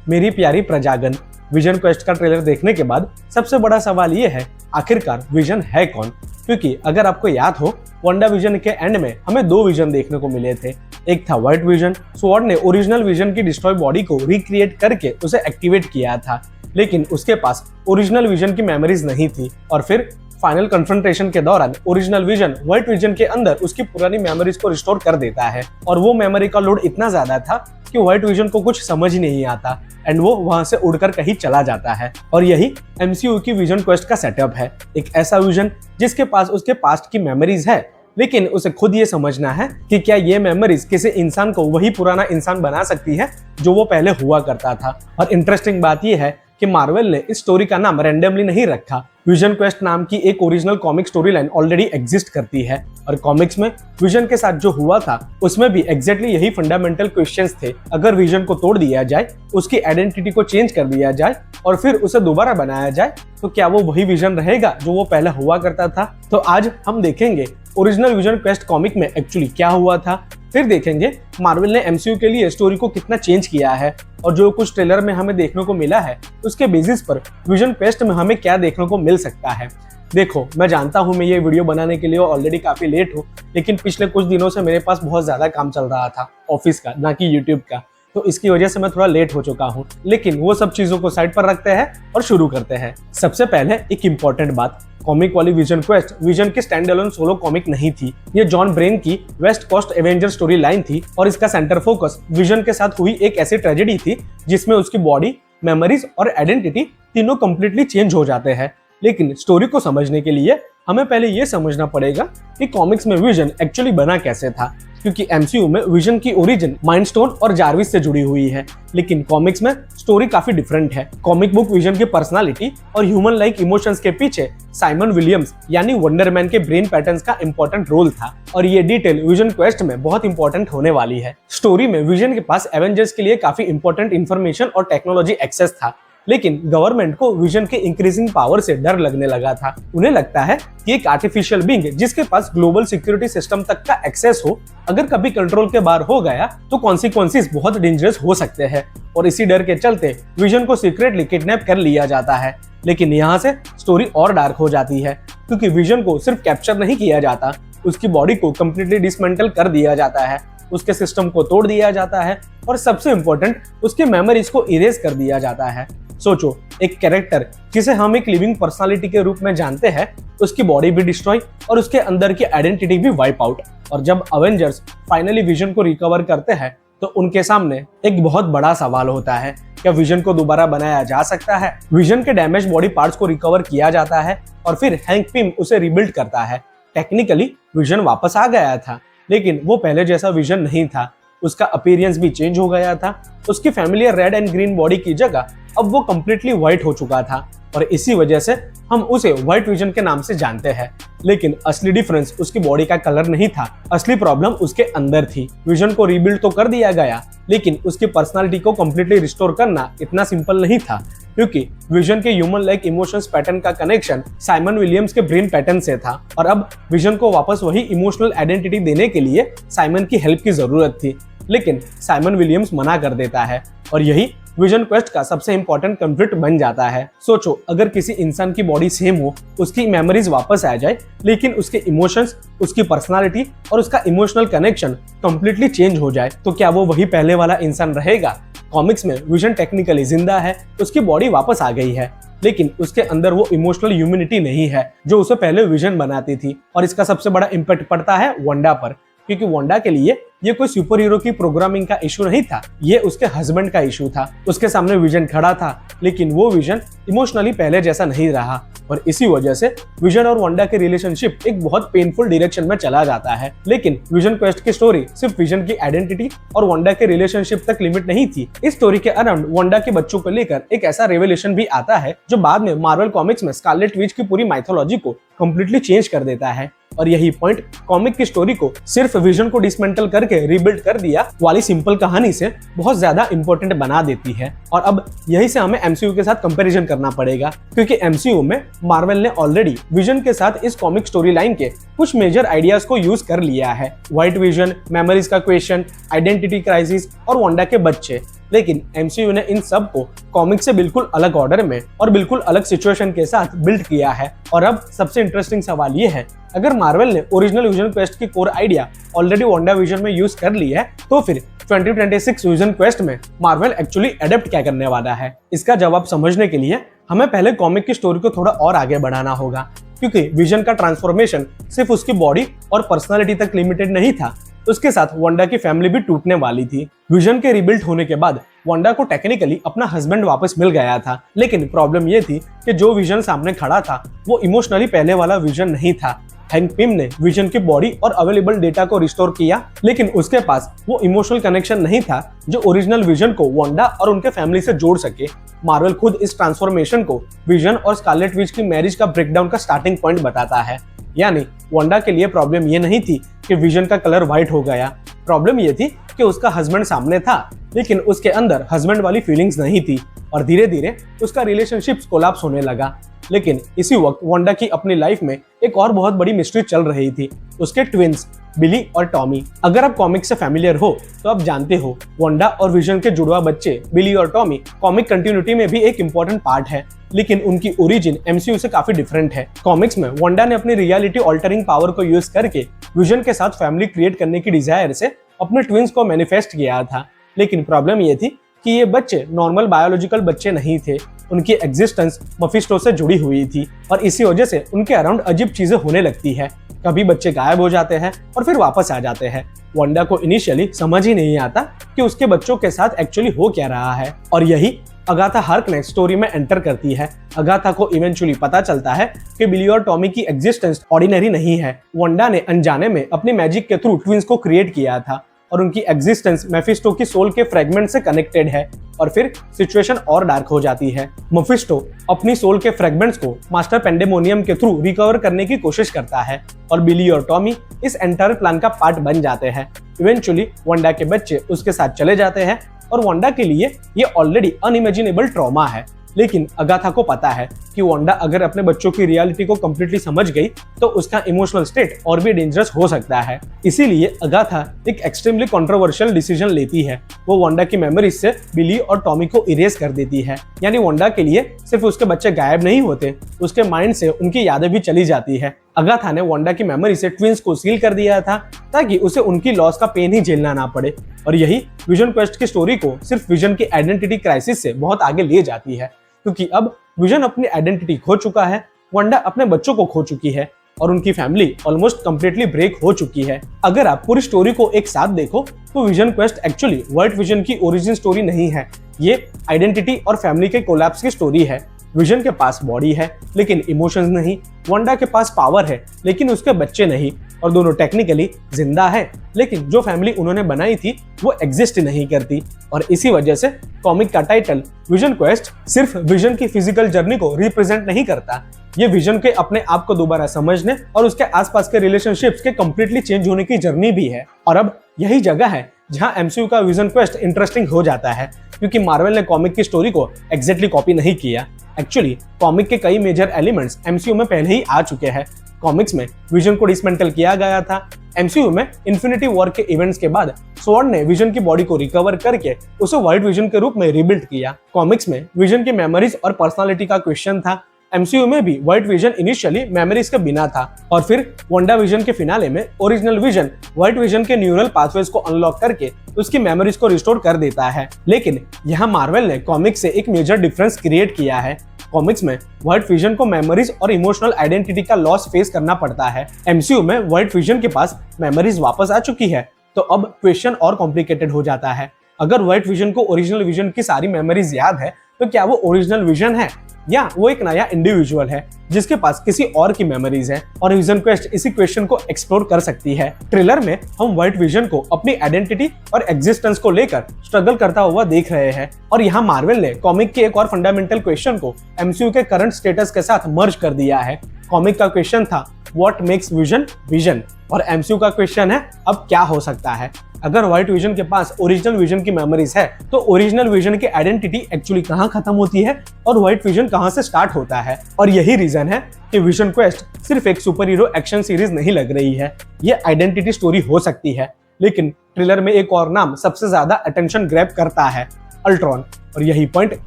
मेरी प्यारी प्रजागन। Vision quest का ट्रेलर देखने के बाद सबसे बड़ा सवाल ये है, आखिरकार विजन है कौन? क्योंकि अगर आपको याद हो, वांडा विजन के एंड में हमें दो विजन देखने को मिले थे। एक था व्हाइट विजन, स्वॉर्ड ने ओरिजिनल विजन की डिस्ट्रॉय बॉडी को रिक्रिएट करके उसे एक्टिवेट किया था, लेकिन उसके पास ओरिजिनल विजन की मेमोरीज नहीं थी। और फिर फाइनल कन्फ्रंटेशन के दौरान ओरिजिनल विजन व्हाइट विजन के अंदर उसकी पुरानी मेमोरीज को रिस्टोर कर देता है, और वो मेमोरी का लोड इतना ज्यादा था कि व्हाइट विजन को कुछ समझ ही नहीं आता एंड वो वहां से उड़कर कहीं चला जाता है। और यही एमसीयू की विजन क्वेस्ट का सेटअप है, एक ऐसा विजन जिसके पास उसके पास्ट की मेमोरीज है, लेकिन उसे खुद ये समझना है कि क्या ये मेमोरीज किसी इंसान को वही पुराना इंसान बना सकती है जो वो पहले हुआ करता था। और इंटरेस्टिंग बात ये है कि मार्वल ने इस स्टोरी का नाम रैंडमली नहीं रखा। विजन क्वेस्ट नाम की एक original comic story line already exist करती है, और कॉमिक्स में विजन के साथ जो हुआ था उसमें भी एग्जैक्टली यही फंडामेंटल क्वेश्चंस थे। अगर विजन को तोड़ दिया जाए, उसकी आइडेंटिटी को चेंज कर दिया जाए और फिर उसे दोबारा बनाया जाए, तो क्या वो वही विजन रहेगा जो वो पहले हुआ करता था? तो आज हम देखेंगे ओरिजिनल विजन क्वेस्ट कॉमिक में एक्चुअली क्या हुआ था, फिर देखेंगे मार्वल ने एमसीयू के लिए स्टोरी को कितना चेंज किया है, और जो कुछ ट्रेलर में हमें देखने को मिला है उसके बेसिस पर विजन क्वेस्ट में हमें क्या देखने को मिल सकता है। देखो, मैं जानता हूँ मैं ये वीडियो बनाने के लिए ऑलरेडी काफी लेट हूँ, लेकिन पिछले कुछ दिनों से मेरे पास बहुत ज्यादा काम चल रहा था ऑफिस का, ना कि यूट्यूब का, तो इसकी वजह से मैं थोड़ा लेट हो चुका हूँ। लेकिन वो सब चीजों को साइड पर रखते हैं और शुरू करते हैं। सबसे पहले एक इम्पॉर्टेंट बात, कॉमिक वाली विजन क्वेस्ट विजन की स्टैंड अलोन सोलो कॉमिक नहीं थी। ये जॉन ब्रेन की west coast avenger story line थी, और इसका सेंटर फोकस विजन के साथ हुई एक ऐसी ट्रेजेडी थी जिसमें उसकी बॉडी, मेमोरीज और आइडेंटिटी तीनों कंप्लीटली चेंज हो जाते हैं। लेकिन स्टोरी को समझने के लिए हमें पहले ये समझना पड़ेगा कि कॉमिक्स में विजन एक्चुअली बना कैसे था, क्योंकि एमसीयू में विजन की ओरिजिन माइंड स्टोन और जार्विस से जुड़ी हुई है, लेकिन कॉमिक्स में स्टोरी काफी डिफरेंट है। कॉमिक बुक विजन की पर्सनालिटी और ह्यूमन लाइक इमोशंस के पीछे साइमन विलियम्स यानी वंडरमैन के ब्रेन पैटर्न्स का इंपॉर्टेंट रोल था, और ये डिटेल विजन क्वेस्ट में बहुत इंपॉर्टेंट होने वाली है। स्टोरी में विजन के पास एवेंजर्स के लिए काफी इंपॉर्टेंट इंफॉर्मेशन और टेक्नोलॉजी एक्सेस था, लेकिन गवर्नमेंट को विजन के इंक्रीजिंग पावर से डर लगने लगा था। उन्हें लगता है कि एक आर्टिफिशियल बीइंग जिसके पास ग्लोबल सिक्योरिटी सिस्टम तक का एक्सेस हो, अगर कभी कंट्रोल के बाहर हो गया तो कॉन्सिक्वेंसेस बहुत डेंजरस हो सकते हैं, और इसी डर के चलते विजन को सीक्रेटली किडनैप कर लिया जाता है। लेकिन यहाँ से स्टोरी और डार्क हो जाती है, क्योंकि विजन को सिर्फ कैप्चर नहीं किया जाता, उसकी बॉडी को कंप्लीटली डिसमेंटल कर दिया जाता है, उसके सिस्टम को तोड़ दिया जाता है, और सबसे इंपॉर्टेंट उसके मेमोरीज को इरेज कर दिया जाता है। सोचो, एक कैरेक्टर जिसे हम एक लिविंग पर्सनालिटी के रूप में जानते हैं, उसकी बॉडी भी डिस्ट्रॉय और उसके अंदर की आइडेंटिटी भी वाइप आउट। और जब अवेंजर्स फाइनली विजन को रिकवर करते हैं तो उनके सामने एक बहुत बड़ा सवाल होता है, क्या विजन को दोबारा बनाया जा सकता है? विजन के डैमेज बॉडी पार्ट्स को रिकवर किया जाता है और फिर हैंक पिम उसे रिबिल्ड करता है। टेक्निकली विजन वापस आ गया था, लेकिन वो पहले जैसा विजन नहीं था, उसका अपीयरेंस भी चेंज हो गया था। उसकी familiar red and green body की जगह अब वो कंप्लीटली व्हाइट हो चुका था, और इसी वजह से हम उसे व्हाइट विजन के नाम से जानते हैं। लेकिन असली डिफरेंस उसकी बॉडी का कलर नहीं था, असली प्रॉब्लम उसके अंदर थी। विजन को रीबिल्ड तो कर दिया गया, लेकिन उसकी पर्सनालिटी को कंप्लीटली रिस्टोर करना इतना सिंपल नहीं था, क्योंकि विजन के ह्यूमन लाइक इमोशंस पैटर्न का कनेक्शन साइमन विलियम्स के ब्रेन पैटर्न से था, और अब विजन को वापस वही इमोशनल आइडेंटिटी देने के लिए साइमन की हेल्प की जरूरत थी। लेकिन साइमन विलियम्स मना कर देता है, और यही विजन क्वेस्ट का सबसे इंपॉर्टेंट कॉन्फ्लिक्ट बन जाता है। सोचो, अगर किसी इंसान की बॉडी सेम हो, उसकी मेमोरीज वापस आ जाए, लेकिन उसके इमोशंस, उसकी पर्सनालिटी और उसका इमोशनल कनेक्शन कंप्लीटली चेंज हो जाए, तो क्या वो वही पहले वाला इंसान रहेगा? कॉमिक्स में विजन टेक्निकली जिंदा है, उसकी बॉडी वापस आ गई है, लेकिन उसके अंदर वो इमोशनल ह्यूमैनिटी नहीं है जो उसे पहले विजन बनाती थी। और इसका सबसे बड़ा इम्पैक्ट पड़ता है वांडा पर, क्योंकि वांडा के लिए ये कोई सुपर हीरो की प्रोग्रामिंग का इशू नहीं था, ये उसके हस्बैंड का इशू था। उसके सामने विजन खड़ा था, लेकिन वो विजन इमोशनली पहले जैसा नहीं रहा, और इसी वजह से विजन और वांडा के रिलेशनशिप एक बहुत पेनफुल डायरेक्शन में चला जाता है। लेकिन विजन क्वेस्ट की स्टोरी सिर्फ विजन की आइडेंटिटी और वांडा के रिलेशनशिप तक लिमिट नहीं थी। इस स्टोरी के अराउंड वांडा के बच्चों को लेकर एक ऐसा रेवलेशन भी आता है जो बाद में मार्वल कॉमिक्स में स्कारलेट विच की पूरी माइथोलॉजी को कंप्लीटली चेंज कर देता है। और यही पॉइंट कॉमिक की स्टोरी को सिर्फ विजन को डिसमेंटल करके रीबिल्ड कर दिया वाली सिंपल कहानी से बहुत ज्यादा इंपॉर्टेंट बना देती है। और अब यही से हमें एमसीयू के साथ कंपैरिजन करना पड़ेगा, क्योंकि एमसीयू में मार्वल ने ऑलरेडी विजन के साथ इस कॉमिक स्टोरी लाइन के कुछ मेजर आइडियाज को यूज कर लिया है। व्हाइट विजन, मेमोरीज का क्वेश्चन, आइडेंटिटी क्राइसिस और वांडा के बच्चे। लेकिन एमसीयू ने इन सब को कॉमिक से बिल्कुल अलग ऑर्डर में और बिल्कुल अलग सिचुएशन के साथ बिल्ड किया है। और अब सबसे इंटरेस्टिंग सवाल ये है, अगर मार्वल ने ओरिजिनल विजन क्वेस्ट की core idea already Wanda vision में यूज कर ली है, तो फिर 2026 विजन क्वेस्ट में मार्वल एक्चुअली एडेप्ट क्या करने वाला है? इसका जवाब समझने के लिए हमें पहले कॉमिक की स्टोरी को थोड़ा और आगे बढ़ाना होगा, क्योंकि विजन का ट्रांसफॉर्मेशन सिर्फ उसकी बॉडी और पर्सनालिटी तक लिमिटेड नहीं था, उसके साथ वांडा की फैमिली भी टूटने वाली थी। विजन के रिबिल्ट होने के बाद वांडा को टेक्निकली अपना हस्बैंड वापस मिल गया था, लेकिन प्रॉब्लम ये थी कि जो विजन सामने खड़ा था वो इमोशनली पहले वाला विजन नहीं था। हैंक पिम ने विजन की बॉडी और अवेलेबल डेटा को रिस्टोर किया, लेकिन उसके पास वो इमोशनल कनेक्शन नहीं था जो ओरिजिनल विजन को वांडा और उनके फैमिली से जोड़ सके। मार्वल खुद इस ट्रांसफॉर्मेशन को विजन और स्कारलेट विच की मैरिज का ब्रेकडाउन का स्टार्टिंग पॉइंट बताता है। यानी वांडा के लिए प्रॉब्लम ये नहीं थी कि विजन का कलर व्हाइट हो गया, प्रॉब्लम ये थी कि उसका हस्बैंड सामने था लेकिन उसके अंदर हस्बैंड वाली फीलिंग्स नहीं थी और धीरे धीरे उसका रिलेशनशिप कोलैप्स होने लगा। लेकिन इसी वक्त वांडा की अपनी लाइफ में एक और बहुत बड़ी मिस्ट्री चल रही थी, उसके ट्विंस बिली और टॉमी। अगर आप कॉमिक से फैमिलियर हो तो आप जानते हो वांडा और विजन के जुड़वा बच्चे बिली और टॉमी कॉमिक कंटिन्यूटी में भी एक इंपॉर्टेंट पार्ट है, लेकिन उनकी ओरिजिन एमसीयू से काफी डिफरेंट है। कॉमिक्स में वांडा ने अपनी रियलिटी ऑल्टरिंग पावर को यूज करके विजन के साथ फैमिली क्रिएट करने की डिजायर से अपने ट्विंस को मैनिफेस्ट किया था, लेकिन प्रॉब्लम ये थी कि ये बच्चे नॉर्मल बायोलॉजिकल बच्चे नहीं थे, उनकी एग्जिस्टेंस मफिस्टो से जुड़ी हुई थी और इसी वजह से उनके अराउंड अजीब चीजें होने लगती है। कभी बच्चे गायब हो जाते हैं और फिर वापस आ जाते हैं। वांडा को इनिशियली समझ ही नहीं आता कि उसके बच्चों के साथ एक्चुअली हो क्या रहा है, और यही अगाथा हार्कनेस स्टोरी में एंटर करती है। अगाथा को इवेंचुअली पता चलता है कि बिली और टॉमी की एग्जिस्टेंस ऑर्डिनरी नहीं है। वांडा ने अनजाने में अपनी मैजिक के थ्रू ट्विंस को क्रिएट किया था और उनकी एग्जिस्टेंस मेफिस्टो की सोल के फ्रेगमेंट से कनेक्टेड है, और फिर सिचुएशन और डार्क हो जाती है। मेफिस्टो अपनी सोल के फ्रेगमेंट्स को मास्टर पेंडेमोनियम के थ्रू रिकवर करने की कोशिश करता है और बिली और टॉमी इस एंटायर प्लान का पार्ट बन जाते हैं। इवेंचुअली वांडा के बच्चे उसके साथ चले जाते हैं और वांडा के लिए ये ऑलरेडी अनइमेजिनेबल ट्रॉमा है, लेकिन अगाथा को पता है कि वांडा अगर अपने बच्चों की रियलिटी को कंप्लीटली समझ गई तो उसका इमोशनल स्टेट और भी डेंजरस हो सकता है। इसीलिए अगाथा एक एक्सट्रीमली कंट्रोवर्शियल डिसीजन लेती है। वो वांडा की मेमोरीज से बिली और टॉमी को इरेज कर देती है। यानी वांडा के लिए सिर्फ उसके बच्चे गायब नहीं होते, उसके माइंड से उनकी यादें भी चली जाती है। अगाथा ने वांडा की मेमोरी से ट्विंस को सील कर दिया था ताकि उसे उनकी लॉस का पेन ही झेलना ना पड़े, और यही विजन क्वेस्ट की स्टोरी को सिर्फ विजन की आइडेंटिटी क्राइसिस से बहुत आगे ले जाती है, क्योंकि अब विजन अपनी आइडेंटिटी खो चुका है, वांडा अपने बच्चों को खो चुकी है और उनकी फैमिली ऑलमोस्ट कंप्लीटली ब्रेक हो चुकी है। अगर आप पूरी स्टोरी को एक साथ देखो तो vision quest actually white vision की ओरिजिन स्टोरी नहीं है, ये आइडेंटिटी और फैमिली के कोलैप्स की स्टोरी है। विजन के पास बॉडी है लेकिन इमोशंस नहीं, वांडा के पास पावर है लेकिन उसके बच्चे नहीं, और दोनों टेक्निकली जिंदा है लेकिन जो फैमिली उन्होंने बनाई थी वो एग्जिस्ट नहीं करती। और इसी वजह से कॉमिक का टाइटल विजन क्वेस्ट सिर्फ विजन की फिजिकल जर्नी को रिप्रेजेंट नहीं करता, ये विजन के अपने आप को दोबारा समझने और उसके आसपास के रिलेशनशिप्स के कंप्लीटली चेंज होने की जर्नी भी है। और अब यही जगह है जहां एमसीयू का विजन क्वेस्ट इंटरेस्टिंग हो जाता है, क्योंकि मार्वल ने कॉमिक की स्टोरी को एग्जैक्टली कॉपी नहीं किया। एक्चुअली कॉमिक के कई मेजर एलिमेंट्स एमसीयू में पहले ही आ चुके हैं। कॉमिक्स में विजन को डिसमेंटल किया गया था। एमसीयू में इन्फिनिटी वॉर के इवेंट्स के बाद स्वॉर्ड ने विजन की बॉडी को रिकवर करके उसे व्हाइट विजन के रूप में रिबिल्ड किया। कॉमिक्स में विजन की मेमोरीज और पर्सनालिटी का क्वेश्चन था। एमसीयू में भी व्हाइट विजन इनिशियली मेमोरीज के बिना था, और फिर वांडा विजन के फिनाले में ओरिजिनल विजन व्हाइट विजन के न्यूरल पाथवेज को अनलॉक करके उसकी मेमोरीज को रिस्टोर कर देता है। लेकिन यहाँ मार्वल ने कॉमिक्स से एक मेजर डिफरेंस क्रिएट किया है। कॉमिक्स में व्हाइट विजन को मेमोरीज और इमोशनल आइडेंटिटी का लॉस फेस करना पड़ता है। एमसीयू में व्हाइट विजन के पास मेमोरीज वापस आ चुकी है, तो अब क्वेश्चन और कॉम्प्लिकेटेड हो जाता है। अगर व्हाइट विजन को ओरिजिनल विजन की सारी मेमोरीज याद है तो क्या वो ओरिजिनल विजन है या वो एक नया इंडिविजुअल है जिसके पास किसी और की मेमोरीज है? और विजन क्वेस्ट इसी क्वेश्चन को एक्सप्लोर कर सकती है। ट्रेलर में हम व्हाइट विजन को अपनी आइडेंटिटी और एग्जिस्टेंस को लेकर स्ट्रगल करता हुआ देख रहे हैं, और यहाँ मार्वल ने कॉमिक के एक और फंडामेंटल क्वेश्चन को एमसीयू के करंट स्टेटस के साथ मर्ज कर दिया है। कॉमिक का क्वेश्चन था व्हाट मेक्स विजन विजन, और एमसीयू का क्वेश्चन है अब क्या हो सकता है। अगर व्हाइट विजन के पास ओरिजिनल विजन की मेमोरीज है तो ओरिजिनल विजन की आइडेंटिटी एक्चुअली कहाँ खत्म होती है और व्हाइट विजन कहाँ से स्टार्ट होता है? और यही रीजन है कि विजन क्वेस्ट सिर्फ एक सुपर हीरो एक्शन सीरीज नहीं लग रही है, ये आइडेंटिटी स्टोरी हो सकती है। लेकिन ट्रेलर में एक और नाम सबसे ज्यादा अटेंशन ग्रैब करता है, अल्ट्रॉन। और यही पॉइंट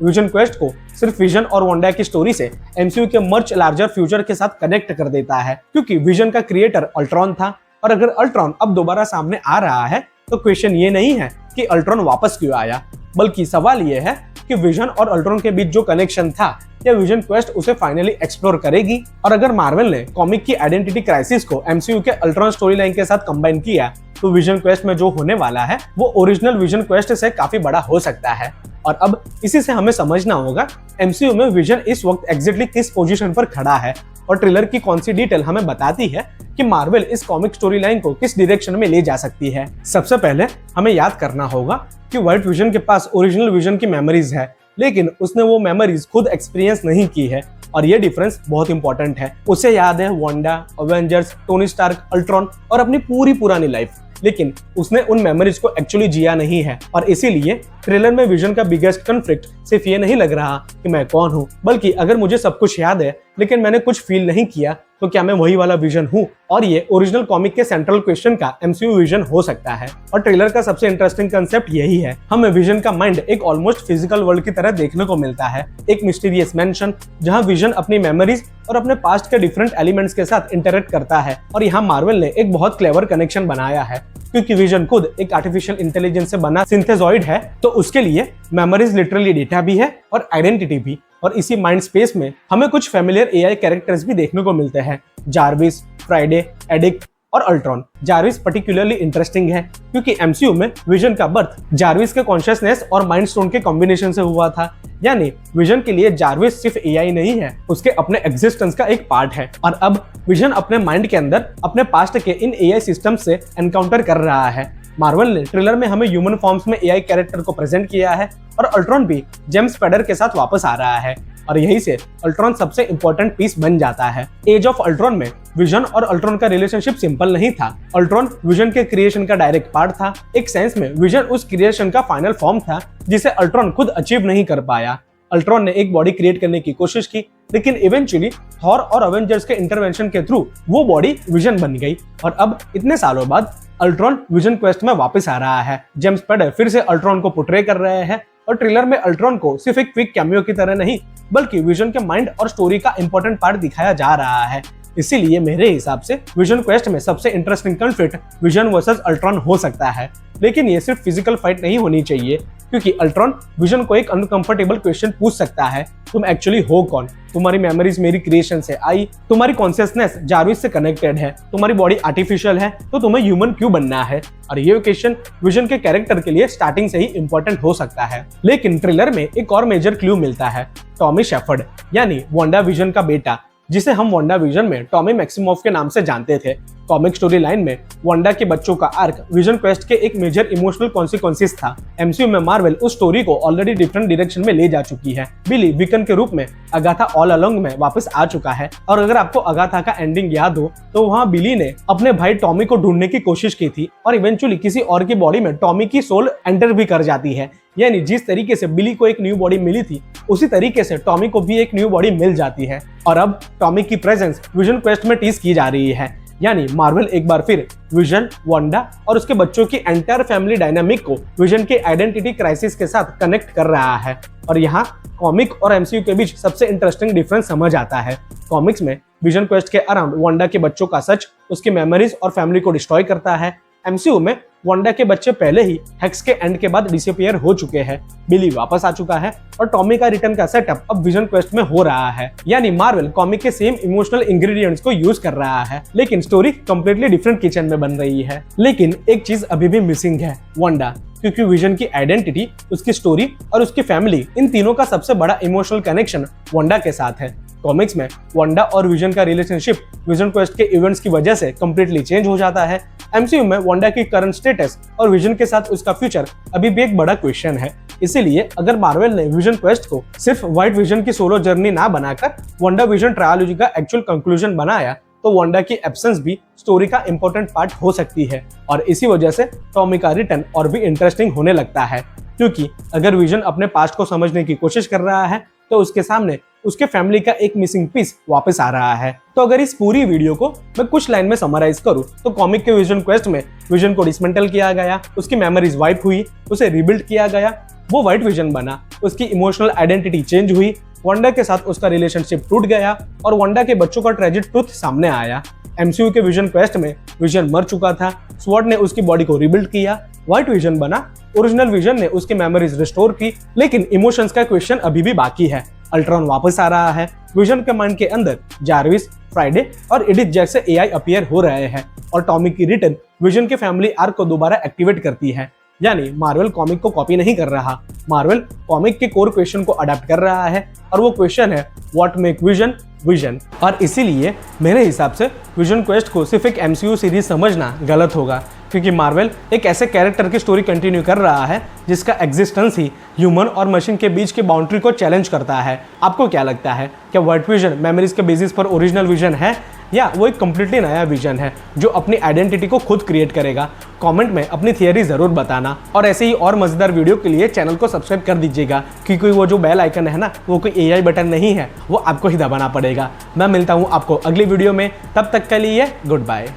विजन क्वेस्ट को सिर्फ विजन और वांडा की स्टोरी से एमसीयू के मच लार्जर फ्यूचर के साथ कनेक्ट कर देता है, क्योंकि विजन का क्रिएटर अल्ट्रॉन था। और अगर अल्ट्रॉन अब दोबारा सामने आ रहा है तो क्वेश्चन ये नहीं है कि अल्ट्रॉन वापस क्यों आया, बल्कि सवाल ये है कि विजन और अल्ट्रॉन के बीच जो कनेक्शन था, क्या विजन क्वेस्ट उसे फाइनली एक्सप्लोर करेगी। और अगर मार्वल ने कॉमिक की आइडेंटिटी क्राइसिस को एमसीयू के अल्ट्रॉन स्टोरी लाइन के साथ कंबाइन किया तो विजन क्वेस्ट में जो होने वाला है वो ओरिजिनल विजन क्वेस्ट से काफी बड़ा हो सकता है। और अब इसी से हमें समझना होगा एमसीयू में विजन इस वक्त एग्जैक्टली किस पोजीशन पर खड़ा है और ट्रेलर की कौन सी डिटेल हमें बताती है कि मार्वल इस कॉमिक स्टोरी लाइन को किस डायरेक्शन में ले जा सकती है। सबसे पहले हमें याद करना होगा कि व्हाइट विजन के पास ओरिजिनल विजन की मेमोरीज है, लेकिन उसने वो मेमोरीज खुद एक्सपीरियंस नहीं की है और ये डिफरेंस बहुत इंपॉर्टेंट है। उसे याद है Wanda, Avengers, Tony Stark, Ultron और अपनी पूरी पुरानी लाइफ, लेकिन उसने उन मेमोरीज को एक्चुअली जिया नहीं है। और इसीलिए ट्रेलर में विजन का बिगेस्ट कॉन्फ्लिक्ट सिर्फ ये नहीं लग रहा कि मैं कौन हूँ, बल्कि अगर मुझे सब कुछ याद है लेकिन मैंने कुछ फील नहीं किया तो क्या मैं वही वाला विजन हूँ। और ये ओरिजिनल कॉमिक के सेंट्रल क्वेश्चन का एमसीयू विजन हो सकता है। और ट्रेलर का सबसे इंटरेस्टिंग कंसेप्ट यही है, हमें विजन का माइंड एक ऑलमोस्ट फिजिकल वर्ल्ड की तरह देखने को मिलता है, एक मिस्टीरियस मैंशन जहाँ विजन अपनी मेमोरीज और अपने पास्ट के डिफरेंट एलिमेंट्स के साथ इंटरेक्ट करता है। और यहाँ मार्वल ने एक बहुत क्लेवर कनेक्शन बनाया है, क्योंकि विजन खुद एक आर्टिफिशियल इंटेलिजेंस से बना सिंथेजॉइड है, तो उसके लिए मेमोरीज लिटरली डेटा भी है और आइडेंटिटी भी। और इसी माइंड स्पेस में हमें कुछ फेमिलियर एआई कैरेक्टर्स भी देखने को मिलते हैं, जार्विस, फ्राइडे, एडिक्ट और अल्ट्रॉन। जार्विस पर्टिकुलरली इंटरेस्टिंग है क्योंकि एमसीयू में विजन का बर्थ जार्विस के कॉन्शियसनेस और माइंड स्टोन के कॉम्बिनेशन से हुआ था, यानी विजन के लिए जार्विस सिर्फ एआई नहीं है, उसके अपने एग्जिस्टेंस का एक पार्ट है। और अब विजन अपने माइंड के अंदर अपने पास्ट के इन एआई सिस्टम से एनकाउंटर कर रहा है। मार्वल ने ट्रेलर में हमें ह्यूमन फॉर्म्स में एआई कैरेक्टर को प्रेजेंट किया है और अल्ट्रॉन भी जेम्स स्पैडर के साथ वापस आ रहा है और यही से अल्ट्रॉन सबसे इंपॉर्टेंट पीस बन जाता है। एज ऑफ अल्ट्रॉन में विजन और अल्ट्रॉन का रिलेशनशिप सिंपल नहीं था। अल्ट्रॉन विजन के क्रिएशन का डायरेक्ट पार्ट था, एक सेंस में विजन उस क्रिएशन का फाइनल फॉर्म था जिसे अल्ट्रॉन खुद अचीव नहीं कर पाया। अल्ट्रॉन ने एक बॉडी क्रिएट करने की कोशिश की, लेकिन इवेंचुअली थॉर और अवेंजर्स के इंटरवेंशन के थ्रू वो बॉडी विजन बन गई। और अब इतने सालों बाद अल्ट्रॉन विजन क्वेस्ट में वापस आ रहा है। जेम्स स्पैडर फिर से अल्ट्रॉन को पोर्ट्रे कर रहे हैं और ट्रेलर में अल्ट्रॉन को सिर्फ एक क्विक कैमियो की तरह नहीं, बल्कि विजन के माइंड और स्टोरी का इंपॉर्टेंट पार्ट दिखाया जा रहा है। इसीलिए मेरे हिसाब से विजन क्वेस्ट में सबसे interesting conflict vision versus Ultron हो सकता है। लेकिन ये सिर्फ फिजिकल फाइट नहीं होनी चाहिए, क्योंकि अल्ट्रॉन विजन को एक अनकंफर्टेबल क्वेश्चन पूछ सकता है, तुम एक्चुअली हो कौन? तुम्हारी मेमोरीज मेरी क्रिएशन से आई, तुम्हारी कॉन्शियसनेस जार्विस से कनेक्टेड है, तुम्हारी बॉडी आर्टिफिशियल है, तो तुम्हें ह्यूमन क्यों बनना है? और ये क्वेश्चन विजन के कैरेक्टर के लिए स्टार्टिंग से ही इंपॉर्टेंट हो सकता है। लेकिन ट्रेलर में एक और मेजर क्लू मिलता है, टॉमी शेफर्ड यानी वांडा विजन का बेटा, जिसे हम वांडा विजन में टॉमी मैक्सिमोफ के नाम से जानते थे। कॉमिक स्टोरी लाइन में वांडा के बच्चों का आर्क विजन क्वेस्ट के एक मेजर इमोशनल कॉन्सिक्वेंसेस था। एमसीयू में मार्वल उस स्टोरी को ऑलरेडी डिफरेंट डायरेक्शन में ले जा चुकी है। बिली विकन के रूप में अगाथा ऑल अलोंग में वापस आ चुका है और अगर आपको अगाथा का एंडिंग याद हो तो वहाँ बिली ने अपने भाई टॉमी को ढूंढने की कोशिश की थी और इवेंचुअली किसी और की बॉडी में टॉमी की सोल एंटर भी कर जाती है। यानी जिस तरीके से बिली को एक न्यू बॉडी मिली थी, उसी तरीके से टॉमी को भी एक न्यू बॉडी मिल जाती है। और अब टॉमी की प्रेजेंस विजन क्वेस्ट में टीज की जा रही है, यानी मार्वल एक बार फिर विजन, वांडा और उसके बच्चों की एंटायर फैमिली डायनामिक को विजन के आइडेंटिटी क्राइसिस के साथ कनेक्ट कर रहा है। और यहाँ कॉमिक और एमसीयू के बीच सबसे इंटरेस्टिंग डिफरेंस समझ आता है। कॉमिक्स में विजन क्वेस्ट के अराउंड वांडा के बच्चों का सच उसकी मेमोरीज और फैमिली को डिस्ट्रॉय करता है। एमसीयू में वांडा के बच्चे पहले ही हेक्स के एंड के बाद डिसअपीयर हो चुके हैं, बिली वापस आ चुका है और टॉमी का रिटर्न का सेटअप अब विजन क्वेस्ट में हो रहा है। यानी मार्वल कॉमिक के सेम इमोशनल इंग्रेडिएंट्स को यूज कर रहा है, लेकिन स्टोरी कंप्लीटली डिफरेंट किचन में बन रही है। लेकिन एक चीज अभी भी मिसिंग है, वांडा, क्योंकि विजन की आइडेंटिटी, उसकी स्टोरी और उसकी फैमिली, इन तीनों का सबसे बड़ा इमोशनल कनेक्शन वांडा के साथ है। कॉमिक्स में वांडा और विजन का रिलेशनशिप विजन क्वेस्ट के इवेंट्स की वजह से कंप्लीटली चेंज हो जाता है। एमसीयू में वांडा की करंट स्टेटस और विजन के साथ उसका फ्यूचर अभी भी एक बड़ा क्वेश्चन है। इसीलिए अगर मार्वल ने विजन क्वेस्ट को सिर्फ व्हाइट विजन की सोलो जर्नी ना बनाकर वांडा विजन ट्रायोलॉजी का एक्चुअल कंक्लूजन बनाया, तो वांडा की एब्सेंस भी स्टोरी का इंपॉर्टेंट पार्ट हो सकती है और इसी वजह से टॉमी का रिटर्न और भी इंटरेस्टिंग होने लगता है। क्योंकि अगर विजन अपने पास्ट को समझने की कोशिश कर रहा है तो उसके सामने उसके फैमिली का एक मिसिंग पीस वापस आ रहा है। तो अगर इस पूरी वीडियो को मैं कुछ लाइन में समराइज करूं तो कॉमिक के विजन क्वेस्ट में विजन को डिसमेंटल किया गया, उसकी मेमोरीज वाइप हुई, उसे रिबिल्ड किया गया, वो व्हाइट विजन बना, उसकी इमोशनल आइडेंटिटी चेंज हुई, वांडा के साथ उसका रिलेशनशिप टूट गया और वांडा के बच्चों का ट्रेजिक ट्रुथ सामने आया। एमसीयू के विजन क्वेस्ट में विजन मर चुका था, स्वॉर्ड ने उसकी बॉडी को रिबिल्ड किया, व्हाइट विजन बना, ओरिजिनल विजन ने उसके मेमोरीज रिस्टोर की, लेकिन इमोशंस का क्वेश्चन अभी भी बाकी है। अल्ट्रॉन वापस आ रहा है, विजन के माइंड के अंदर जार्विस, फ्राइडे और एडिथ जैसे एआई अपीयर हो रहे हैं और टॉमी की रिटर्न विजन के फैमिली आर्क को दोबारा एक्टिवेट करती है। यानी मार्वल कॉमिक को कॉपी नहीं कर रहा, मार्वल कॉमिक के कोर क्वेश्चन को अडॉप्ट कर रहा है और वो क्वेश्चन है व्हाट मेक विजन विजन। और इसीलिए मेरे हिसाब से विजन क्वेस्ट को सिर्फ एक एमसीयू सीरीज समझना गलत होगा, क्योंकि मार्वल एक ऐसे कैरेक्टर की स्टोरी कंटिन्यू कर रहा है जिसका एग्जिस्टेंस ही ह्यूमन और मशीन के बीच की बाउंड्री को चैलेंज करता है। आपको क्या लगता है, क्या व्हाइट विजन मेमोरीज के बेसिस पर ओरिजिनल विजन है या वो एक कंप्लीटली नया विजन है जो अपनी आइडेंटिटी को खुद क्रिएट करेगा? कमेंट में अपनी थियरी जरूर बताना और ऐसे ही और मजेदार वीडियो के लिए चैनल को सब्सक्राइब कर दीजिएगा, क्योंकि वो जो बेल आइकन है ना, वो कोई एआई बटन नहीं है, वो आपको ही दबाना पड़ेगा। मैं मिलता हूँ आपको अगली वीडियो में, तब तक के लिए गुड बाय।